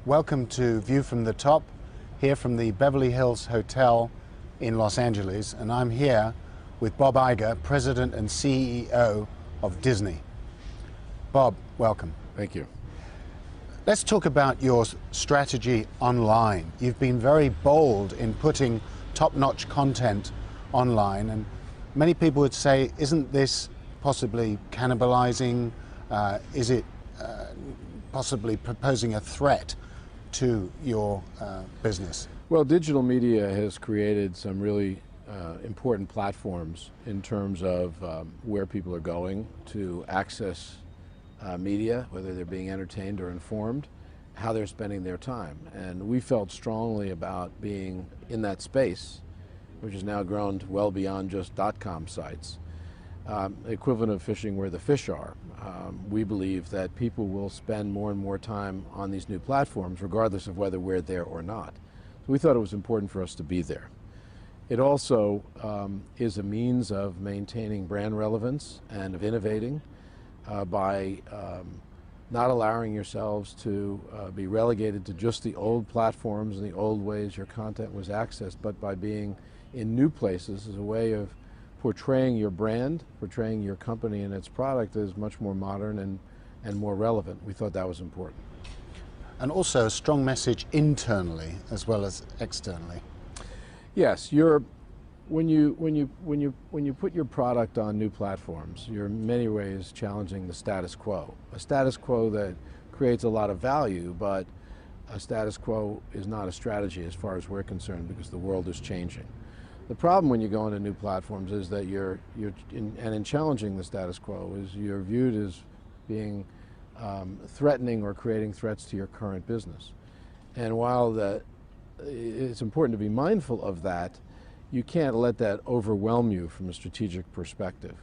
Welcome to View from the Top, here from the Beverly Hills Hotel in Los Angeles, and I'm here with Bob Iger, President and CEO of Disney. Bob, welcome. Thank you. Let's talk about your strategy online. You've been very bold in putting top-notch content online, and many people would say, isn't this possibly cannibalizing? Is it possibly proposing a threat to your business? Well, digital media has created some really important platforms in terms of where people are going to access media, whether they're being entertained or informed, how they're spending their time. And we felt strongly about being in that space, which has now grown well beyond just .com sites. Equivalent of fishing where the fish are. We believe that people will spend more and more time on these new platforms regardless of whether we're there or not. So we thought it was important for us to be there. It also is a means of maintaining brand relevance and of innovating by not allowing yourselves to be relegated to just the old platforms and the old ways your content was accessed, but by being in new places as a way of portraying your brand, portraying your company and its product as much more modern and more relevant. We thought that was important. And also a strong message internally as well as externally. Yes, when you put your product on new platforms, you're in many ways challenging the status quo. A status quo that creates a lot of value, but a status quo is not a strategy as far as we're concerned because the world is changing. The problem when you go into new platforms is that in challenging the status quo is you're viewed as being threatening or creating threats to your current business. And while it's important to be mindful of that, you can't let that overwhelm you from a strategic perspective.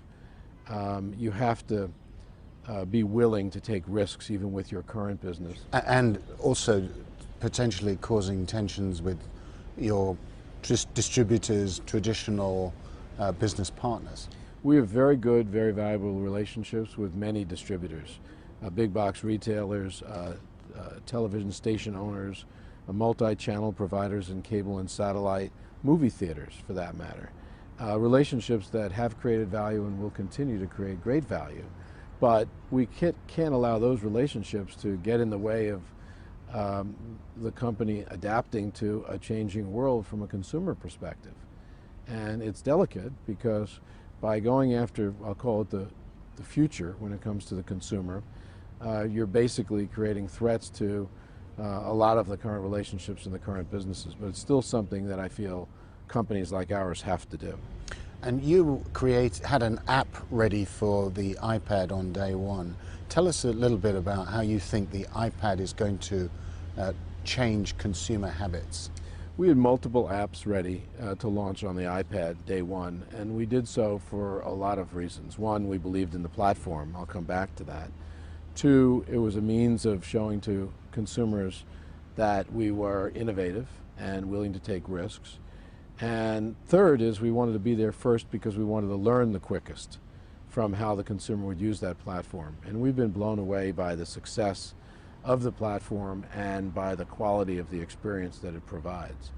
You have to be willing to take risks even with your current business. And also potentially causing tensions with your distributors, traditional business partners. We have very good, very valuable relationships with many distributors, big box retailers, television station owners, multi-channel providers in cable and satellite, movie theaters for that matter. Relationships that have created value and will continue to create great value. But we can't allow those relationships to get in the way of the company adapting to a changing world from a consumer perspective. And it's delicate because by going after, I'll call it the future when it comes to the consumer, you're basically creating threats to a lot of the current relationships in the current businesses. But it's still something that I feel companies like ours have to do. And you had an app ready for the iPad on day one. Tell us a little bit about how you think the iPad is going to change consumer habits. We had multiple apps ready to launch on the iPad day one, and we did so for a lot of reasons. One, we believed in the platform. I'll come back to that. Two, it was a means of showing to consumers that we were innovative and willing to take risks. And third is we wanted to be there first because we wanted to learn the quickest from how the consumer would use that platform. And we've been blown away by the success of the platform and by the quality of the experience that it provides.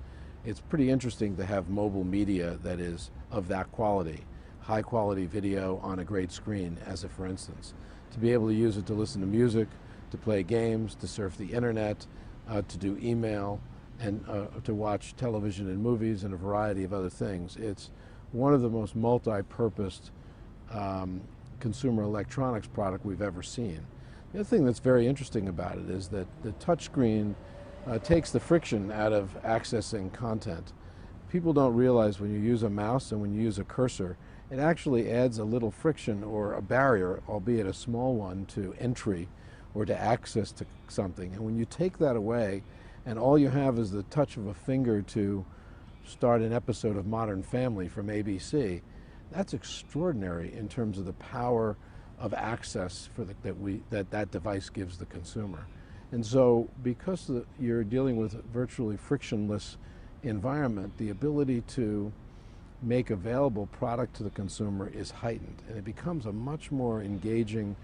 It's pretty interesting to have mobile media that is of that quality, high quality video on a great screen, as a for instance. To be able to use it to listen to music, to play games, to surf the internet, to do email, and to watch television and movies and a variety of other things. It's one of the most multi-purposed consumer electronics product we've ever seen. The other thing that's very interesting about it is that the touchscreen takes the friction out of accessing content. People don't realize when you use a mouse and when you use a cursor, it actually adds a little friction or a barrier, albeit a small one, to entry or to access to something. And when you take that away and all you have is the touch of a finger to start an episode of Modern Family from ABC, that's extraordinary in terms of the power of access for that device gives the consumer. And so because you're dealing with a virtually frictionless environment, the ability to make available product to the consumer is heightened, and it becomes a much more engaging,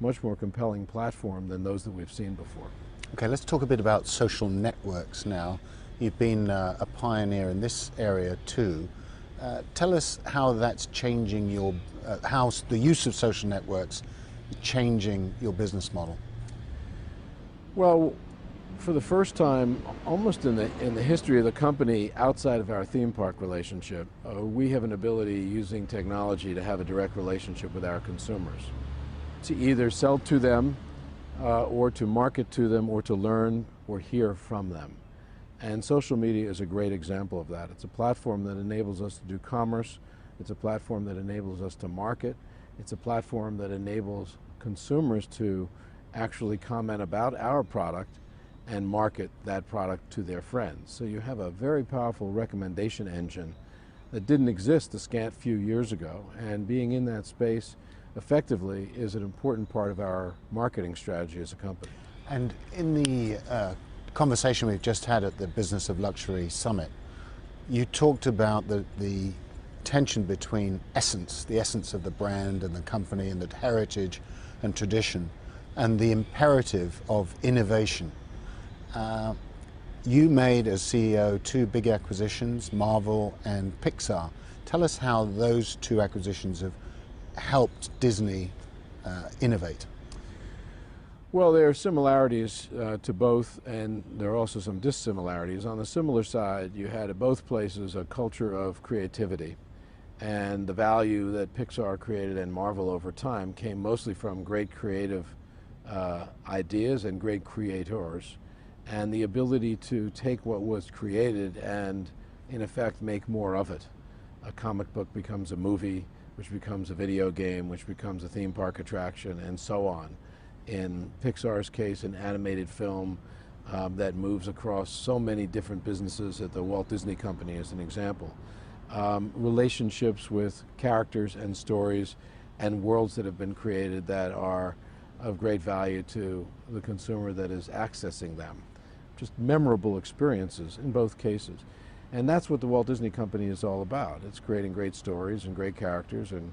much more compelling platform than those that we've seen before. Okay, let's talk a bit about social networks now. You've been a pioneer in this area too. Tell us how that's changing your, how the use of social networks is changing your business model. Well, for the first time, almost in the history of the company, outside of our theme park relationship, we have an ability using technology to have a direct relationship with our consumers, to either sell to them, or to market to them, or to learn or hear from them. And social media is a great example of that. It's a platform that enables us to do commerce. It's a platform that enables us to market. It's a platform that enables consumers to actually comment about our product and market that product to their friends. So you have a very powerful recommendation engine that didn't exist a scant few years ago, and being in that space effectively is an important part of our marketing strategy as a company. And in the conversation we've just had at the Business of Luxury Summit, you talked about the tension between essence, the essence of the brand and the company and the heritage and tradition, and the imperative of innovation. You made, as CEO, two big acquisitions, Marvel and Pixar. Tell us how those two acquisitions have helped Disney innovate. Well, there are similarities to both, and there are also some dissimilarities. On the similar side, you had at both places a culture of creativity, and the value that Pixar created and Marvel over time came mostly from great creative ideas and great creators, and the ability to take what was created and, in effect, make more of it. A comic book becomes a movie, which becomes a video game, which becomes a theme park attraction, and so on. In Pixar's case, an animated film that moves across so many different businesses at the Walt Disney Company, as an example. Relationships with characters and stories and worlds that have been created that are of great value to the consumer that is accessing them. Just memorable experiences in both cases. And that's what the Walt Disney Company is all about. It's creating great stories and great characters and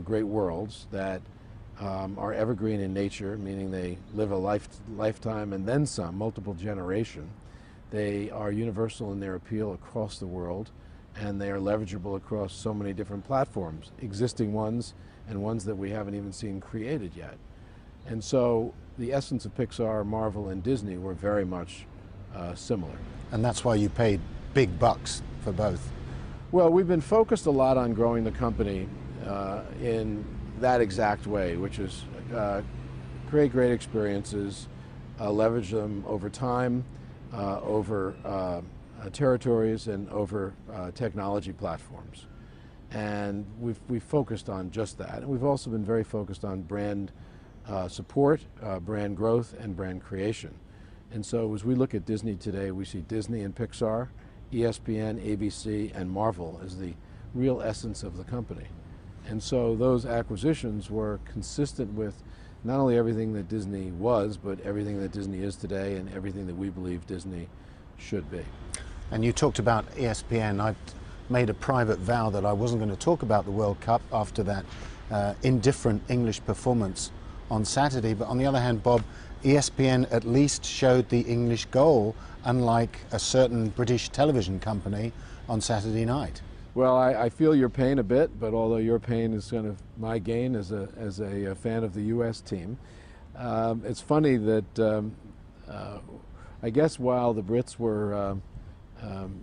great worlds that are evergreen in nature, meaning they live a lifetime and then some, multiple generation. They are universal in their appeal across the world, and they are leverageable across so many different platforms, existing ones and ones that we haven't even seen created yet. And so the essence of Pixar, Marvel, and Disney were very much similar. And that's why you paid big bucks for both. Well, we've been focused a lot on growing the company in that exact way, which is create great experiences, leverage them over time, over territories, and over technology platforms. And we've focused on just that. And we've also been very focused on brand support, brand growth, and brand creation. And so as we look at Disney today, we see Disney and Pixar, ESPN, ABC, and Marvel as the real essence of the company. And so those acquisitions were consistent with not only everything that Disney was, but everything that Disney is today and everything that we believe Disney should be. And you talked about ESPN. I made a private vow that I wasn't going to talk about the World Cup after that indifferent English performance on Saturday. But on the other hand, Bob, ESPN at least showed the English goal, unlike a certain British television company on Saturday night. Well, I feel your pain a bit, but although your pain is kind of my gain as a fan of the U.S. team, it's funny that I guess while the Brits were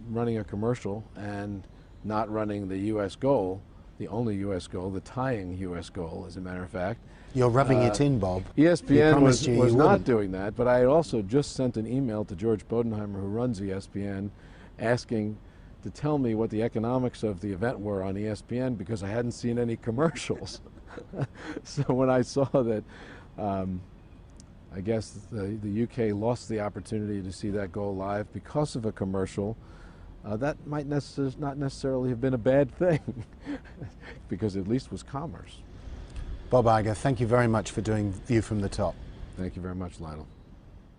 running a commercial and not running the U.S. goal, the only U.S. goal, the tying U.S. goal, as a matter of fact. You're rubbing it in, Bob. ESPN was not doing that, but I had also just sent an email to George Bodenheimer, who runs ESPN, asking to tell me what the economics of the event were on ESPN, because I hadn't seen any commercials. So when I saw that, I guess the UK lost the opportunity to see that goal live because of a commercial, that might not necessarily have been a bad thing, because at least it was commerce. Bob Iger, thank you very much for doing View from the Top. Thank you very much, Lionel.